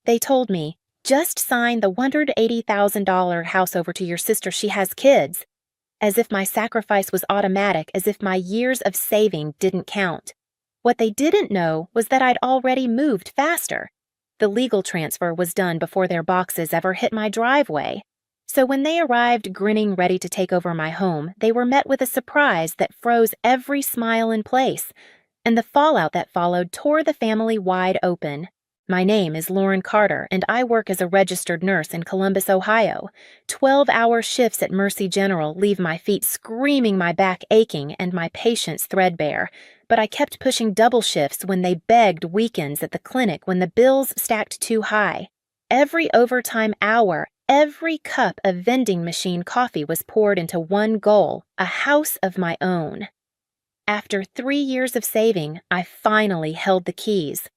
They told me, just sign the $180,000 house over to your sister, she has kids. As if my sacrifice was automatic, as if my years of saving didn't count. What they didn't know was that I'd already moved faster. The legal transfer was done before their boxes ever hit my driveway. So when they arrived grinning ready to take over my home, they were met with a surprise that froze every smile in place, and the fallout that followed tore the family wide open. My name is Lauren Carter, and I work as a registered nurse in Columbus, Ohio. 12-hour shifts at Mercy General leave my feet screaming, my back aching, and my patience threadbare. But I kept pushing double shifts when they begged weekends at the clinic when the bills stacked too high. Every overtime hour, every cup of vending machine coffee was poured into one goal, a house of my own. After 3 years of saving, I finally held the keys.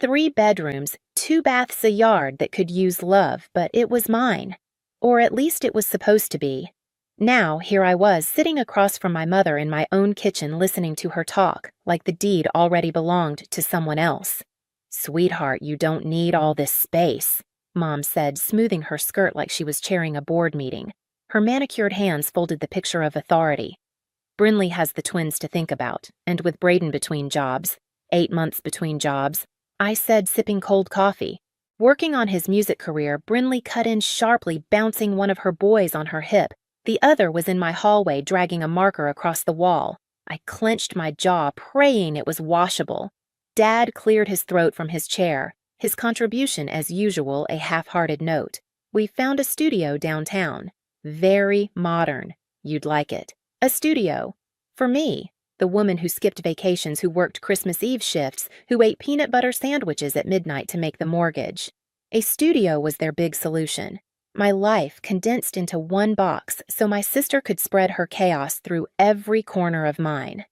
3 bedrooms, 2 baths, a yard that could use love, but it was mine. Or at least it was supposed to be. Now, here I was, sitting across from my mother in my own kitchen listening to her talk, like the deed already belonged to someone else. "Sweetheart, you don't need all this space," Mom said, smoothing her skirt like she was chairing a board meeting. Her manicured hands folded the picture of authority. "Brinley has the twins to think about, and with Braden between jobs, 8 months between jobs," I said, sipping cold coffee. Working on his music career, Brinley cut in sharply, bouncing one of her boys on her hip. The other was in my hallway, dragging a marker across the wall. I clenched my jaw, praying it was washable. Dad cleared his throat from his chair, his contribution, as usual, a half-hearted note. "We found a studio downtown. Very modern. You'd like it. A studio. For me. The woman who skipped vacations, who worked Christmas Eve shifts, who ate peanut butter sandwiches at midnight to make the mortgage. A studio was their big solution. My life condensed into one box so my sister could spread her chaos through every corner of mine.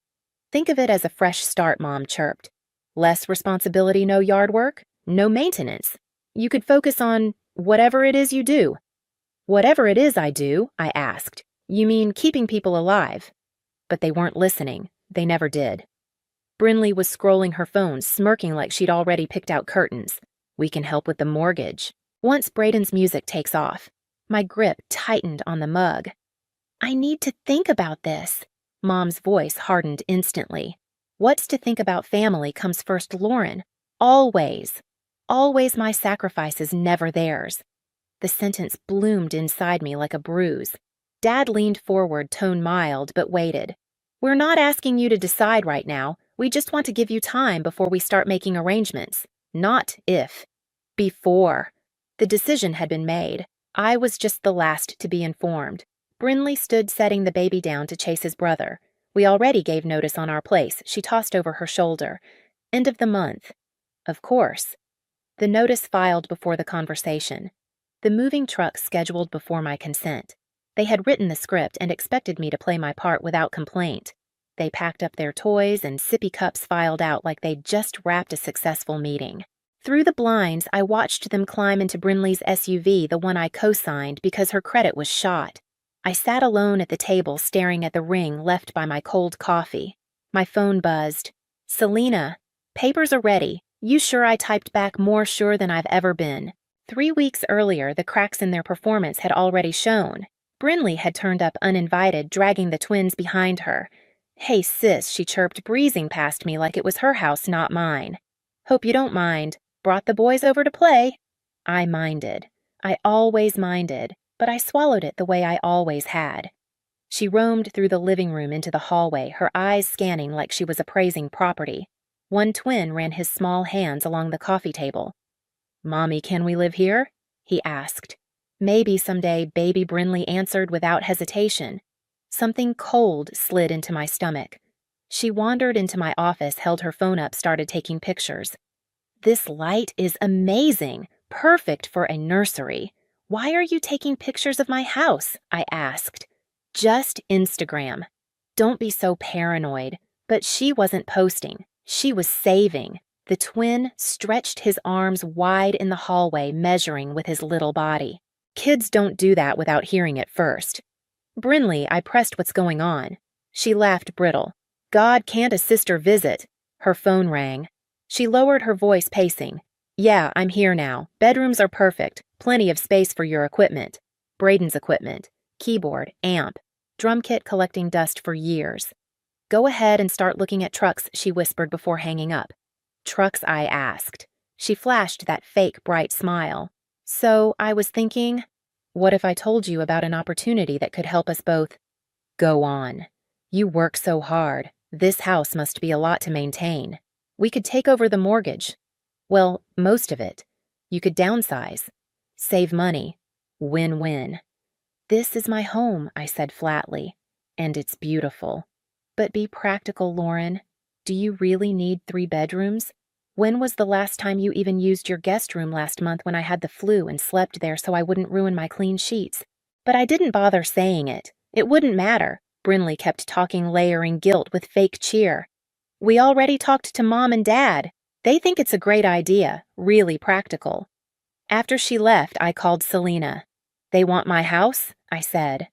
Think of it as a fresh start, Mom chirped. Less responsibility, no yard work, no maintenance. You could focus on whatever it is you do." "Whatever it is I do?" I asked. "You mean keeping people alive?" But they weren't listening. They never did. Brinley was scrolling her phone, smirking like she'd already picked out curtains. "We can help with the mortgage. Once Braden's music takes off." My grip tightened on the mug. "I need to think about this." Mom's voice hardened instantly. "What's to think about family comes first, Lauren. Always. Always my sacrifices, never theirs." The sentence bloomed inside me like a bruise. Dad leaned forward, tone mild, but waited. "We're not asking you to decide right now. We just want to give you time before we start making arrangements. Not if. Before." The decision had been made. I was just the last to be informed. Brinley stood setting the baby down to chase his brother. "We already gave notice on our place," she tossed over her shoulder. "End of the month." Of course. The notice filed before the conversation. The moving truck scheduled before my consent. They had written the script and expected me to play my part without complaint. They packed up their toys and sippy cups filed out like they'd just wrapped a successful meeting. Through the blinds, I watched them climb into Brinley's SUV, the one I co-signed because her credit was shot. I sat alone at the table staring at the ring left by my cold coffee. My phone buzzed. "Selena, papers are ready. You sure?" I typed back, more sure than I've ever been. 3 weeks earlier, the cracks in their performance had already shown. Brinley had turned up uninvited, dragging the twins behind her. "Hey sis," she chirped, breezing past me like it was her house, not mine. "Hope you don't mind. Brought the boys over to play." I minded. I always minded, but I swallowed it the way I always had. She roamed through the living room into the hallway, her eyes scanning like she was appraising property. One twin ran his small hands along the coffee table. "Mommy, can we live here?" he asked. Maybe someday, baby Brinley answered without hesitation. Something cold slid into my stomach. She wandered into my office, held her phone up, started taking pictures. "This light is amazing, perfect for a nursery. Why are you taking pictures of my house?" I asked. "Just Instagram." Don't be so paranoid. But she wasn't posting. She was saving. The twin stretched his arms wide in the hallway, measuring with his little body. Kids don't do that without hearing it first. "Brinley," I pressed what's going on. She laughed brittle. "God, can't a sister visit?" Her phone rang. She lowered her voice, pacing. Yeah, I'm here now. Bedrooms are perfect. Plenty of space for your equipment. Braden's equipment. Keyboard, amp. Drum kit collecting dust for years. Go ahead and start looking at trucks, she whispered before hanging up. Trucks, I asked. She flashed that fake, bright smile. So, I was thinking, what if I told you about an opportunity that could help us both? Go on. You work so hard. This house must be a lot to maintain. We could take over the mortgage. Well, most of it. You could downsize. Save money. Win-win. This is my home, I said flatly. And it's beautiful. But be practical, Lauren. Do you really need 3 bedrooms? When was the last time you even used your guest room last month when I had the flu and slept there so I wouldn't ruin my clean sheets? But I didn't bother saying it. It wouldn't matter. Brinley kept talking, layering guilt with fake cheer. We already talked to Mom and Dad. They think it's a great idea, really practical. After she left, I called Selena. They want my house? I said.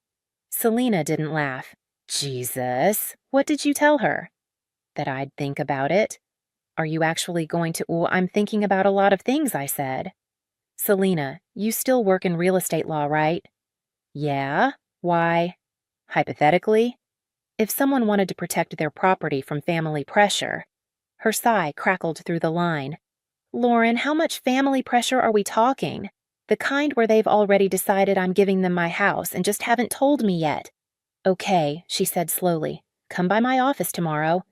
Selena didn't laugh. Jesus, what did you tell her? That I'd think about it. Are you actually going to? Oh, I'm thinking about a lot of things, I said. Selena, you still work in real estate law, right? Yeah. Why? Hypothetically, if someone wanted to protect their property from family pressure. Her sigh crackled through the line. Lauren, how much family pressure are we talking? The kind where they've already decided I'm giving them my house and just haven't told me yet. Okay, she said slowly. Come by my office tomorrow.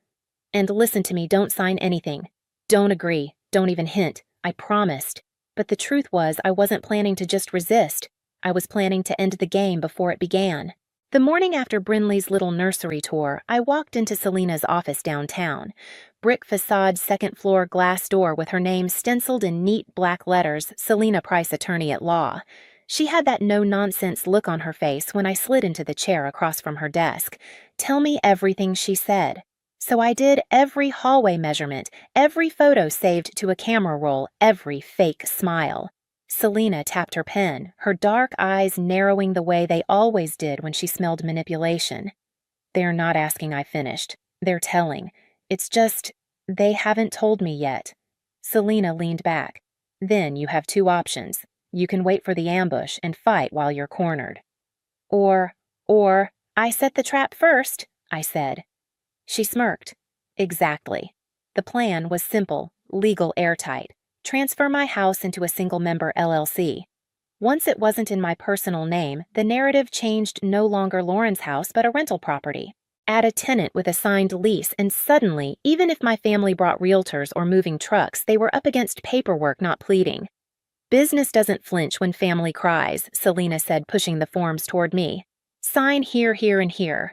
And listen to me, don't sign anything. Don't agree, don't even hint. I promised. But the truth was I wasn't planning to just resist. I was planning to end the game before it began. The morning after Brinley's little nursery tour, I walked into Selena's office downtown. Brick facade, second-floor glass door with her name stenciled in neat black letters, Selena Price, attorney at law. She had that no-nonsense look on her face when I slid into the chair across from her desk. Tell me everything, she said. So I did every hallway measurement, every photo saved to a camera roll, every fake smile. Selena tapped her pen, her dark eyes narrowing the way they always did when she smelled manipulation. They're not asking I finished. They're telling. It's just, they haven't told me yet. Selena leaned back. Then you have 2 options. You can wait for the ambush and fight while you're cornered. Or, I set the trap first, I said. She smirked. Exactly. The plan was simple, legal airtight. Transfer my house into a single-member LLC. Once it wasn't in my personal name, the narrative changed no longer Lauren's house but a rental property. Add a tenant with a signed lease, and suddenly, even if my family brought realtors or moving trucks, they were up against paperwork, not pleading. Business doesn't flinch when family cries, Selena said, pushing the forms toward me. Sign here, here, and here.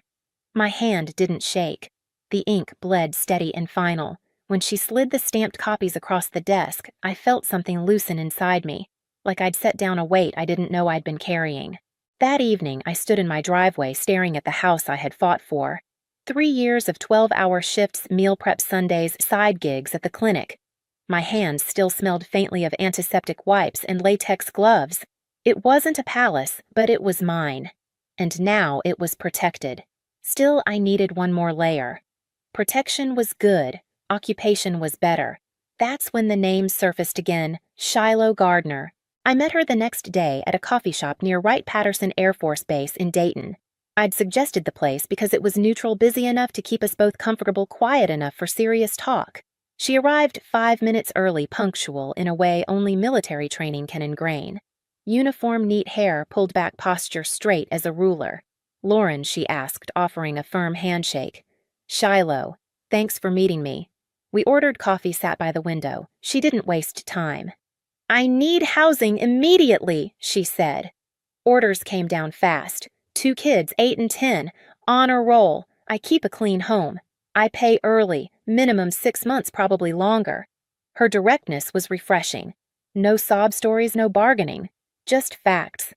My hand didn't shake. The ink bled steady and final. When she slid the stamped copies across the desk, I felt something loosen inside me, like I'd set down a weight I didn't know I'd been carrying. That evening, I stood in my driveway staring at the house I had fought for. 3 years of 12-hour shifts, meal prep Sundays, side gigs at the clinic. My hands still smelled faintly of antiseptic wipes and latex gloves. It wasn't a palace, but it was mine. And now it was protected. Still, I needed one more layer. Protection was good. Occupation was better. That's when the name surfaced again, Shiloh Gardner. I met her the next day at a coffee shop near Wright-Patterson Air Force Base in Dayton. I'd suggested the place because it was neutral, busy enough to keep us both comfortable, quiet enough for serious talk. She arrived 5 minutes early, punctual in a way only military training can ingrain. Uniform, neat hair, pulled back posture straight as a ruler. Lauren, she asked, offering a firm handshake. Shiloh, thanks for meeting me. We ordered coffee, sat by the window. She didn't waste time. I need housing immediately, she said. Orders came down fast. 2 kids, 8 and 10, on a roll. I keep a clean home. I pay early, minimum 6 months, probably longer. Her directness was refreshing. No sob stories, no bargaining. Just facts.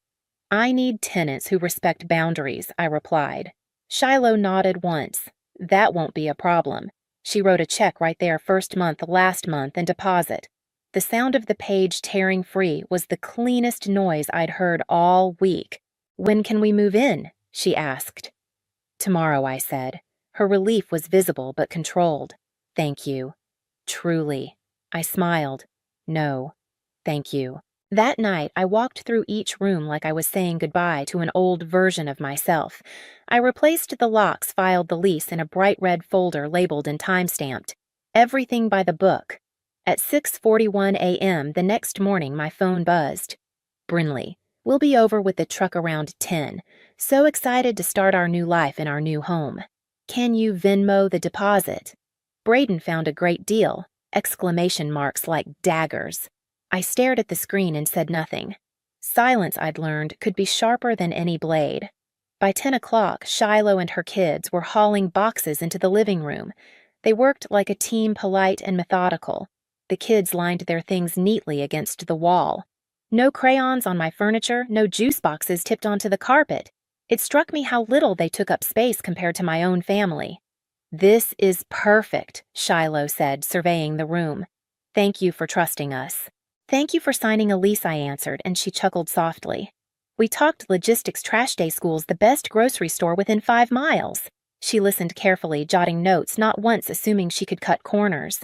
I need tenants who respect boundaries, I replied. Shiloh nodded once. That won't be a problem. She wrote a check right there, first month, last month, and deposit. The sound of the page tearing free was the cleanest noise I'd heard all week. When can we move in? She asked. Tomorrow, I said. Her relief was visible but controlled. Thank you. Truly. I smiled. No, thank you. That night, I walked through each room like I was saying goodbye to an old version of myself. I replaced the locks, filed the lease in a bright red folder labeled and time-stamped. Everything by the book. At 6:41 a.m. the next morning, my phone buzzed. Brinley, we'll be over with the truck around 10. So excited to start our new life in our new home. Can you Venmo the deposit? Braden found a great deal. Exclamation marks like daggers. I stared at the screen and said nothing. Silence, I'd learned, could be sharper than any blade. By 10 o'clock, Shiloh and her kids were hauling boxes into the living room. They worked like a team, polite and methodical. The kids lined their things neatly against the wall. No crayons on my furniture, no juice boxes tipped onto the carpet. It struck me how little they took up space compared to my own family. This is perfect, Shiloh said, surveying the room. Thank you for trusting us. Thank you for signing a lease, I answered, and she chuckled softly. We talked logistics. Trash Day School's the best grocery store within 5 miles. She listened carefully, jotting notes, not once assuming she could cut corners.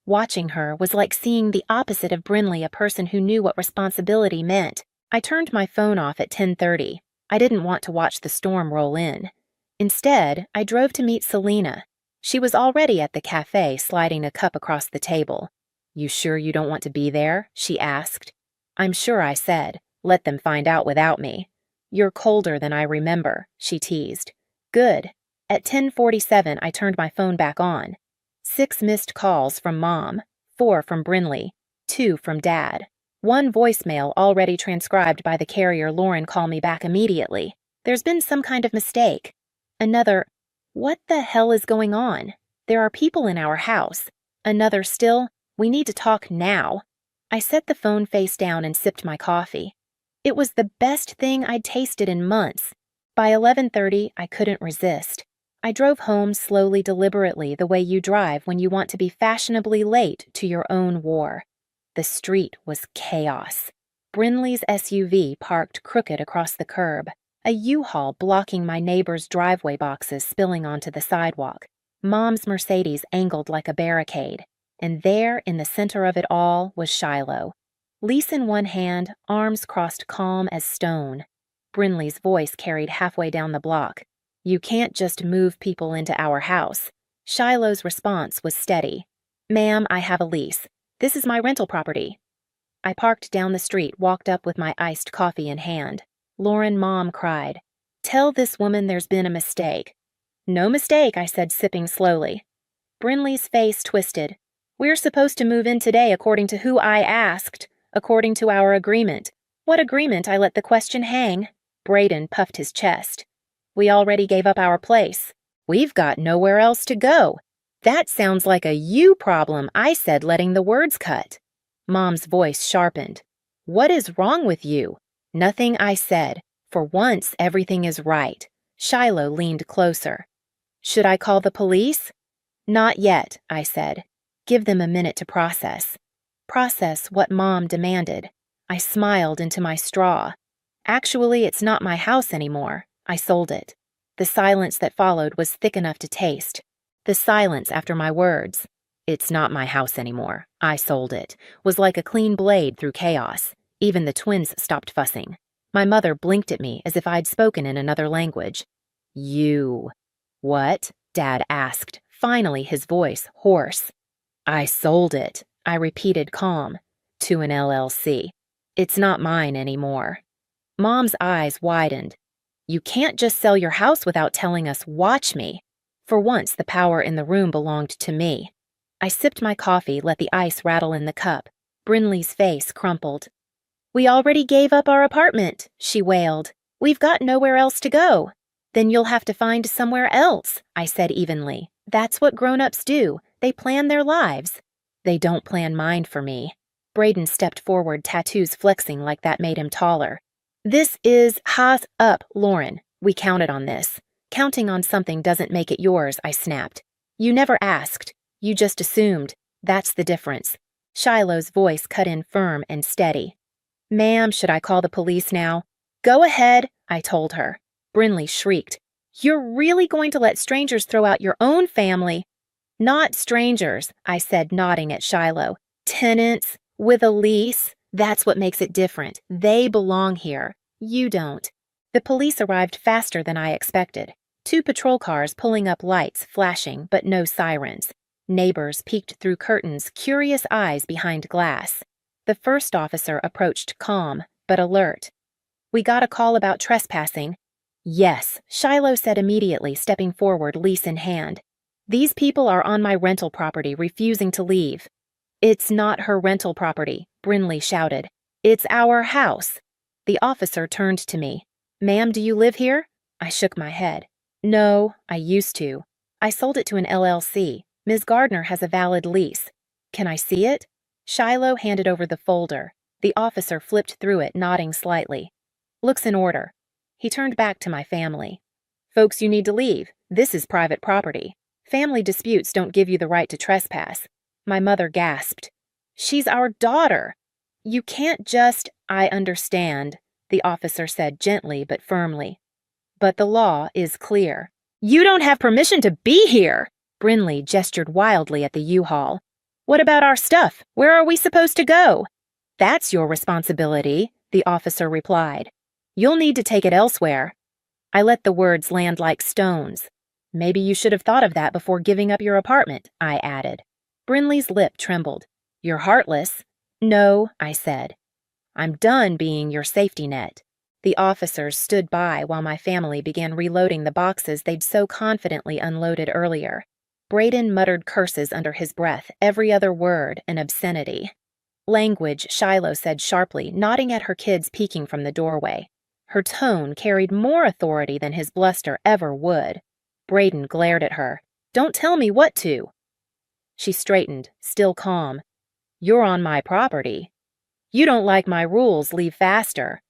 Watching her was like seeing the opposite of Brinley, a person who knew what responsibility meant. I turned my phone off at 10:30. I didn't want to watch the storm roll in. Instead, I drove to meet Selena. She was already at the cafe, sliding a cup across the table. You sure you don't want to be there? She asked. I'm sure, I said. Let them find out without me. You're colder than I remember, she teased. Good. At 10:47, I turned my phone back on. 6 missed calls from Mom, 4 from Brinley, 2 from Dad. 1 voicemail already transcribed by the carrier. Lauren, call me back immediately. There's been some kind of mistake. Another, what the hell is going on? There are people in our house. Another still, we need to talk now. I set the phone face down and sipped my coffee. It was the best thing I'd tasted in months. By 11:30, I couldn't resist. I drove home slowly, deliberately, the way you drive when you want to be fashionably late to your own war. The street was chaos. Brinley's SUV parked crooked across the curb, a U-Haul blocking my neighbor's driveway, boxes spilling onto the sidewalk. Mom's Mercedes angled like a barricade. And there, in the center of it all, was Shiloh. Lease in one hand, arms crossed, calm as stone. Brinley's voice carried halfway down the block. You can't just move people into our house. Shiloh's response was steady. Ma'am, I have a lease. This is my rental property. I parked down the street, walked up with my iced coffee in hand. Lauren, Mom cried. Tell this woman there's been a mistake. No mistake, I said, sipping slowly. Brinley's face twisted. We're supposed to move in today according to who I asked, according to our agreement. What agreement? I let the question hang. Braden puffed his chest. We already gave up our place. We've got nowhere else to go. That sounds like a you problem, I said, letting the words cut. Mom's voice sharpened. What is wrong with you? Nothing, I said. For once, everything is right. Shiloh leaned closer. Should I call the police? Not yet, I said. Give them a minute to process. Process what Mom demanded. I smiled into my straw. Actually, it's not my house anymore. I sold it. The silence that followed was thick enough to taste. The silence after my words. It's not my house anymore. I sold it. Was like a clean blade through chaos. Even the twins stopped fussing. My mother blinked at me as if I'd spoken in another language. You. What? Dad asked, finally his voice hoarse. I sold it, I repeated calm, to an LLC. It's not mine anymore. Mom's eyes widened. You can't just sell your house without telling us. Watch me. For once, the power in the room belonged to me. I sipped my coffee, let the ice rattle in the cup. Brinley's face crumpled. We already gave up our apartment, she wailed. We've got nowhere else to go. Then you'll have to find somewhere else, I said evenly. That's what grown-ups do. They plan their lives. They don't plan mine for me. Braden stepped forward, tattoos flexing like that made him taller. This is hot up, Lauren. We counted on this. Counting on something doesn't make it yours, I snapped. You never asked. You just assumed. That's the difference. Shiloh's voice cut in firm and steady. Ma'am, should I call the police now? Go ahead, I told her. Brinley shrieked. You're really going to let strangers throw out your own family? Not strangers, I said, nodding at Shiloh. Tenants, With a lease, that's what makes it different. They belong here. You don't. The police arrived faster than I expected. 2 patrol cars pulling up lights, flashing, but no sirens. Neighbors peeked through curtains, curious eyes behind glass. The first officer approached calm, but alert. We got a call about trespassing. Yes, Shiloh said immediately, stepping forward, lease in hand. These people are on my rental property, refusing to leave. It's not her rental property, Brinley shouted. It's our house. The officer turned to me. Ma'am, do you live here? I shook my head. No, I used to. I sold it to an LLC. Ms. Gardner has a valid lease. Can I see it? Shiloh handed over the folder. The officer flipped through it, nodding slightly. Looks in order. He turned back to my family. Folks, you need to leave. This is private property. Family disputes don't give you the right to trespass. My mother gasped. She's our daughter. You can't just... I understand, the officer said gently but firmly. But the law is clear. You don't have permission to be here! Brinley gestured wildly at the U-Haul. What about our stuff? Where are we supposed to go? That's your responsibility, the officer replied. You'll need to take it elsewhere. I let the words land like stones. Maybe you should have thought of that before giving up your apartment, I added. Brinley's lip trembled. You're heartless. No, I said. I'm done being your safety net. The officers stood by while my family began reloading the boxes they'd so confidently unloaded earlier. Braden muttered curses under his breath, every other word an obscenity. Language, Shiloh said sharply, nodding at her kids peeking from the doorway. Her tone carried more authority than his bluster ever would. Braden glared at her. Don't tell me what to. She straightened, still calm. You're on my property. You don't like my rules, leave faster.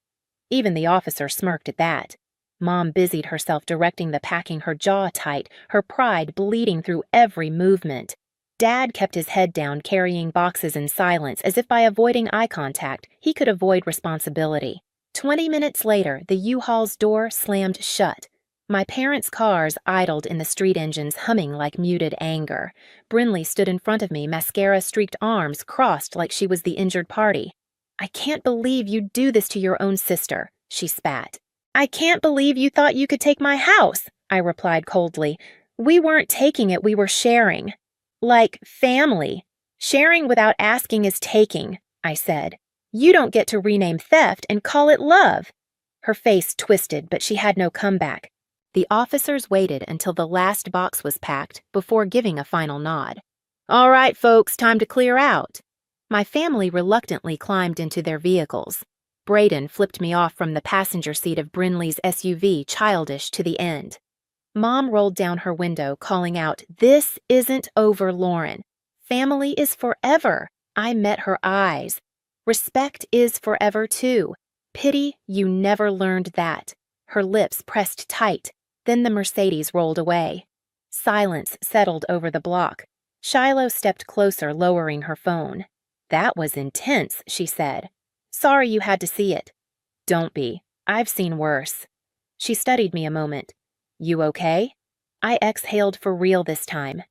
Even the officer smirked at that. Mom busied herself directing the packing, her jaw tight, her pride bleeding through every movement. Dad kept his head down, carrying boxes in silence, as if by avoiding eye contact, he could avoid responsibility. 20 minutes later, the U-Haul's door slammed shut. My parents' cars idled in the street engines, humming like muted anger. Brinley stood in front of me, mascara-streaked arms crossed like she was the injured party. I can't believe you'd do this to your own sister, she spat. I can't believe you thought you could take my house, I replied coldly. We weren't taking it, we were sharing. Like family. Sharing without asking is taking, I said. You don't get to rename theft and call it love. Her face twisted, but she had no comeback. The officers waited until the last box was packed before giving a final nod. All right, folks, time to clear out. My family reluctantly climbed into their vehicles. Braden flipped me off from the passenger seat of Brinley's SUV, childish to the end. Mom rolled down her window, calling out, This isn't over, Lauren. Family is forever. I met her eyes. Respect is forever, too. Pity you never learned that. Her lips pressed tight. Then the Mercedes rolled away. Silence settled over the block. Shiloh stepped closer, lowering her phone. That was intense, she said. Sorry you had to see it. Don't be. I've seen worse. She studied me a moment. You okay? I exhaled for real this time.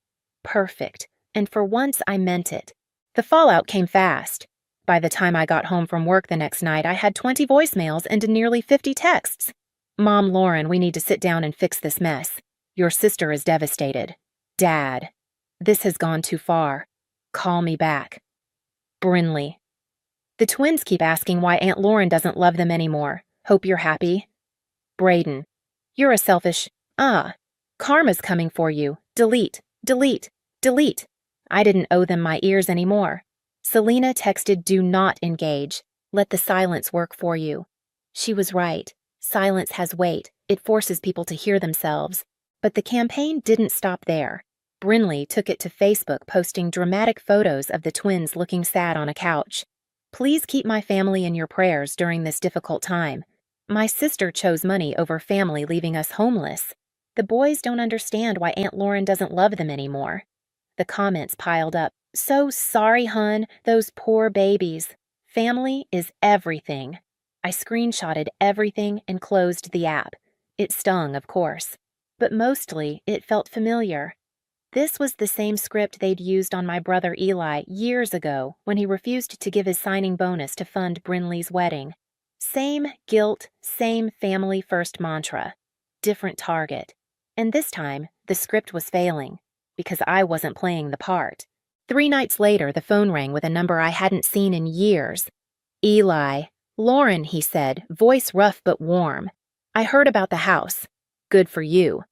Perfect. And for once I meant it. The fallout came fast. By the time I got home from work the next night, I had 20 voicemails and nearly 50 texts. Mom, Lauren, we need to sit down and fix this mess. Your sister is devastated. Dad, this has gone too far. Call me back. Brinley. The twins keep asking why Aunt Lauren doesn't love them anymore. Hope you're happy. Braden. You're a selfish... Karma's coming for you. Delete, delete, delete. I didn't owe them my ears anymore. Selena texted, Do not engage. Let the silence work for you. She was right. Silence has weight. It forces people to hear themselves. But the campaign didn't stop there. Brinley took it to Facebook, posting dramatic photos of the twins looking sad on a couch. Please keep my family in your prayers during this difficult time. My sister chose money over family, leaving us homeless. The boys don't understand why Aunt Lauren doesn't love them anymore. The comments piled up. So sorry, hun, those poor babies. Family is everything. I screenshotted everything and closed the app. It stung, of course. But mostly, it felt familiar. This was the same script they'd used on my brother Eli years ago when he refused to give his signing bonus to fund Brinley's wedding. Same guilt, same family first mantra. Different target. And this time, the script was failing, because I wasn't playing the part. 3 nights later, the phone rang with a number I hadn't seen in years. Eli. "Lauren," he said, voice rough but warm. "I heard about the house. Good for you."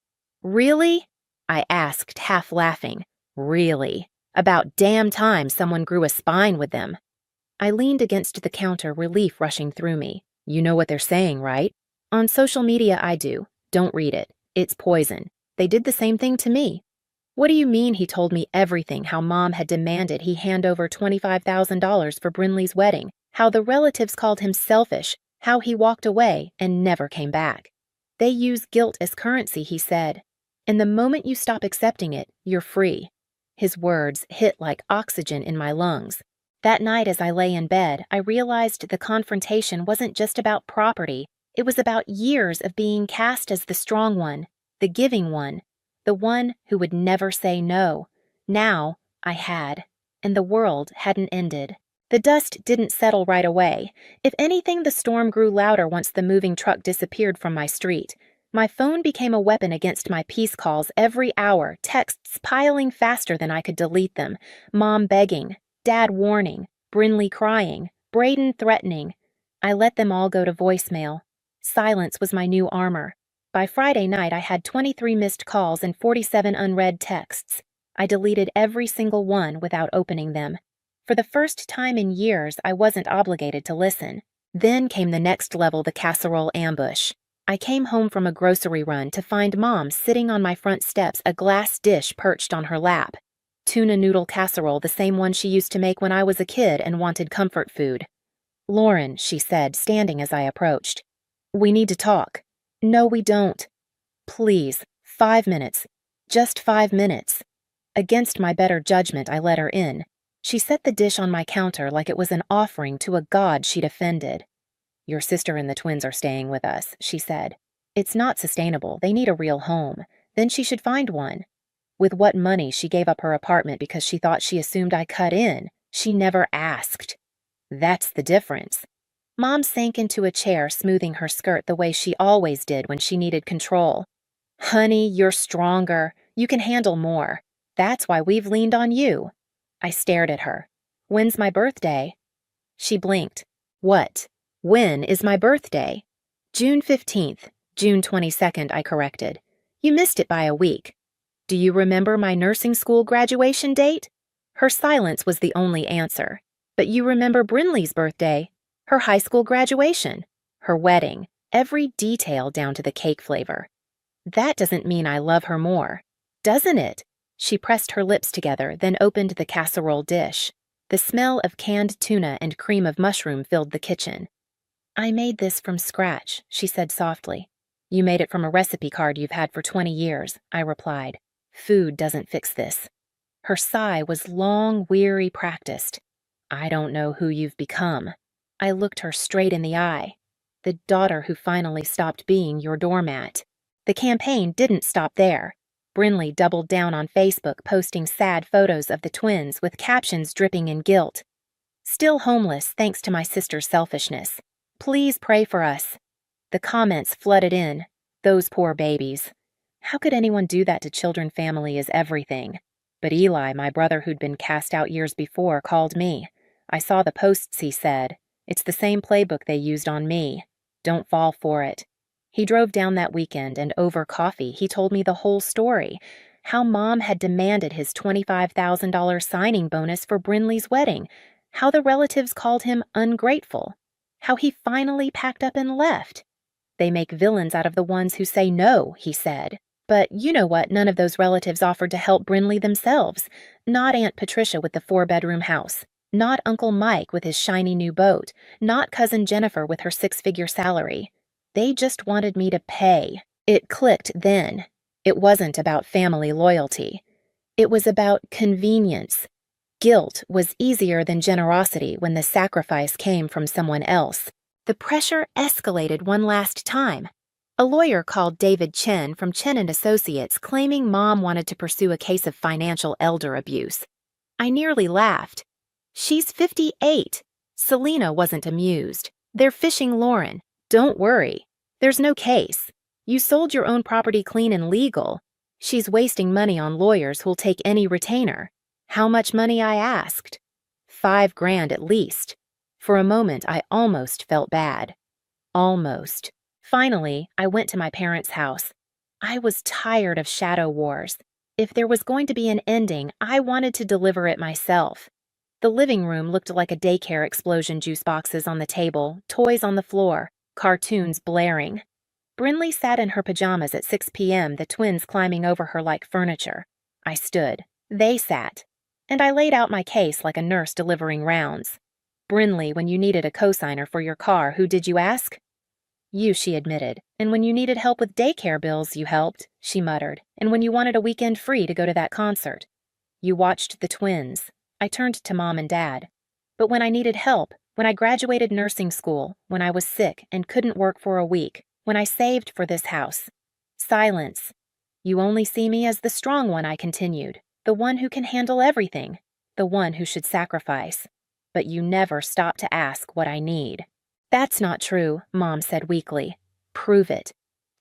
"Really?" I asked, half laughing. "Really. About damn time someone grew a spine with them." I leaned against the counter, relief rushing through me. "You know what they're saying, right?" "On social media I do. Don't read it. It's poison. They did the same thing to me." "What do you mean?" He told me everything, how Mom had demanded he hand over $25,000 for Brinley's wedding, how the relatives called him selfish, how he walked away and never came back. "They use guilt as currency," he said. "And the moment you stop accepting it, you're free." His words hit like oxygen in my lungs. That night as I lay in bed, I realized the confrontation wasn't just about property. It was about years of being cast as the strong one, the giving one, the one who would never say no. Now, I had, and the world hadn't ended. The dust didn't settle right away. If anything, the storm grew louder once the moving truck disappeared from my street. My phone became a weapon against my peace calls every hour, texts piling faster than I could delete them, Mom begging, Dad warning, Brinley crying, Braden threatening. I let them all go to voicemail. Silence was my new armor. By Friday night, I had 23 missed calls and 47 unread texts. I deleted every single one without opening them. For the first time in years, I wasn't obligated to listen. Then came the next level, the casserole ambush. I came home from a grocery run to find Mom sitting on my front steps, a glass dish perched on her lap. Tuna noodle casserole, the same one she used to make when I was a kid and wanted comfort food. "Lauren," she said, standing as I approached. "We need to talk." "No, we don't." "Please, 5 minutes. Just 5 minutes." Against my better judgment, I let her in. She set the dish on my counter like it was an offering to a god she'd offended. "Your sister and the twins are staying with us," she said. "It's not sustainable. They need a real home. Then she should find one." With what money she gave up her apartment because she thought she assumed I cut in. She never asked. That's the difference. Mom sank into a chair, smoothing her skirt the way she always did when she needed control. "Honey, you're stronger. You can handle more. That's why we've leaned on you." I stared at her. "When's my birthday?" She blinked. "What? When is my birthday?" "June 15th. June 22nd, I corrected. "You missed it by a week." "Do you remember my nursing school graduation date?" Her silence was the only answer. "But you remember Brinley's birthday, her high school graduation, her wedding, every detail down to the cake flavor." "That doesn't mean I love her more." "Doesn't it?" She pressed her lips together, then opened the casserole dish. The smell of canned tuna and cream of mushroom filled the kitchen. "I made this from scratch," she said softly. "You made it from a recipe card you've had for 20 years, I replied. "Food doesn't fix this." Her sigh was long, weary, practiced. "I don't know who you've become." I looked her straight in the eye. "The daughter who finally stopped being your doormat." The campaign didn't stop there. Brinley doubled down on Facebook, posting sad photos of the twins with captions dripping in guilt. "Still homeless thanks to my sister's selfishness. Please pray for us." The comments flooded in. "Those poor babies. How could anyone do that to children? Family is everything." But Eli, my brother who'd been cast out years before, called me. "I saw the posts," he said. "It's the same playbook they used on me. Don't fall for it." He drove down that weekend, and over coffee, he told me the whole story. How Mom had demanded his $25,000 signing bonus for Brinley's wedding. How the relatives called him ungrateful. How he finally packed up and left. "They make villains out of the ones who say no," he said. But you know what? None of those relatives offered to help Brinley themselves. Not Aunt Patricia with the 4-bedroom house. Not Uncle Mike with his shiny new boat. Not Cousin Jennifer with her 6-figure salary. They just wanted me to pay. It clicked then. It wasn't about family loyalty. It was about convenience. Guilt was easier than generosity when the sacrifice came from someone else. The pressure escalated one last time. A lawyer called David Chen from Chen and Associates claiming Mom wanted to pursue a case of financial elder abuse. I nearly laughed. She's 58. Selena wasn't amused. They're fishing Lauren. Don't worry. There's no case. You sold your own property clean and legal. She's wasting money on lawyers who'll take any retainer. How much money, I asked. $5,000 at least. For a moment, I almost felt bad. Almost. Finally, I went to my parents' house. I was tired of shadow wars. If there was going to be an ending, I wanted to deliver it myself. The living room looked like a daycare explosion, juice boxes on the table, toys on the floor, cartoons blaring. Brinley sat in her pajamas at 6 p.m., the twins climbing over her like furniture. I stood. They sat. And I laid out my case like a nurse delivering rounds. Brinley, when you needed a cosigner for your car, who did you ask? You, she admitted. And when you needed help with daycare bills, you helped, she muttered. And when you wanted a weekend free to go to that concert. You watched the twins. I turned to Mom and Dad. But when I needed help, when I graduated nursing school, when I was sick and couldn't work for a week, when I saved for this house. Silence. You only see me as the strong one, I continued. The one who can handle everything. The one who should sacrifice. But you never stop to ask what I need. That's not true, Mom said weakly. Prove it.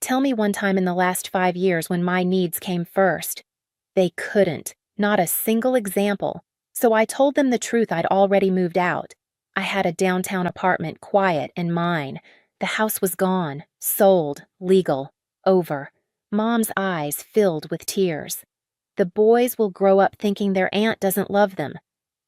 Tell me one time in the last 5 years when my needs came first. They couldn't. Not a single example. So I told them the truth. I'd already moved out. I had a downtown apartment, quiet and mine. The house was gone, sold, legal, over. Mom's eyes filled with tears. The boys will grow up thinking their aunt doesn't love them.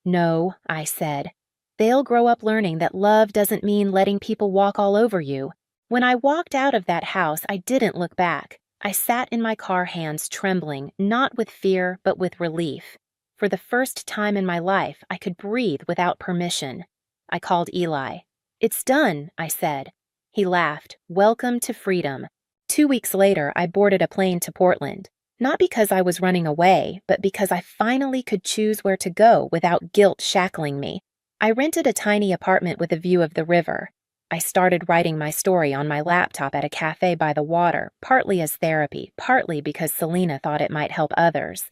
No, I said. They'll grow up learning that love doesn't mean letting people walk all over you. When I walked out of that house, I didn't look back. I sat in my car, hands trembling, not with fear, but with relief. For the first time in my life, I could breathe without permission. I called Eli. It's done, I said. He laughed. Welcome to freedom. 2 weeks later, I boarded a plane to Portland. Not because I was running away, but because I finally could choose where to go without guilt shackling me. I rented a tiny apartment with a view of the river. I started writing my story on my laptop at a cafe by the water, partly as therapy, partly because Selena thought it might help others.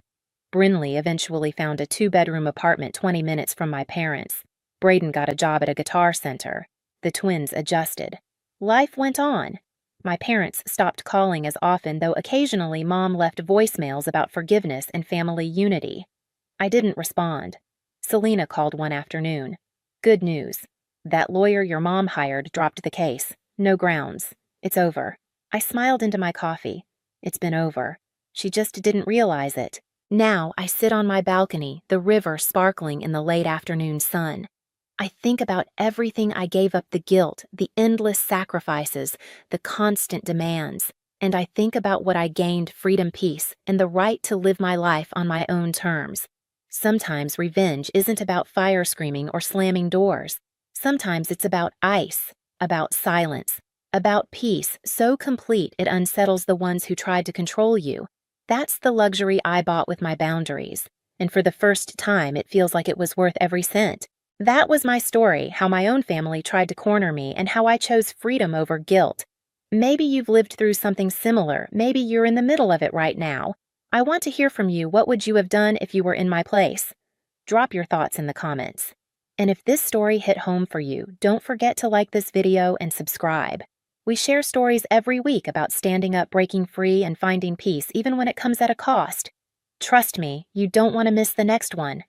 Brinley eventually found a 2-bedroom apartment 20 minutes from my parents. Braden got a job at a guitar center. The twins adjusted. Life went on. My parents stopped calling as often, though occasionally Mom left voicemails about forgiveness and family unity. I didn't respond. Selena called one afternoon. Good news. That lawyer your mom hired dropped the case. No grounds. It's over. I smiled into my coffee. It's been over. She just didn't realize it. Now I sit on my balcony, the river sparkling in the late afternoon sun. I think about everything I gave up, the guilt, the endless sacrifices, the constant demands, and I think about what I gained, freedom, peace, and the right to live my life on my own terms. Sometimes revenge isn't about fire screaming or slamming doors. Sometimes it's about ice, about silence, about peace so complete it unsettles the ones who tried to control you. That's the luxury I bought with my boundaries, and for the first time it feels like it was worth every cent. That was my story, how my own family tried to corner me and how I chose freedom over guilt. Maybe you've lived through something similar. Maybe you're in the middle of it right now. I want to hear from you. What would you have done if you were in my place? Drop your thoughts in the comments. And if this story hit home for you, don't forget to like this video and subscribe. We share stories every week about standing up, breaking free, and finding peace, even when it comes at a cost. Trust me, you don't want to miss the next one.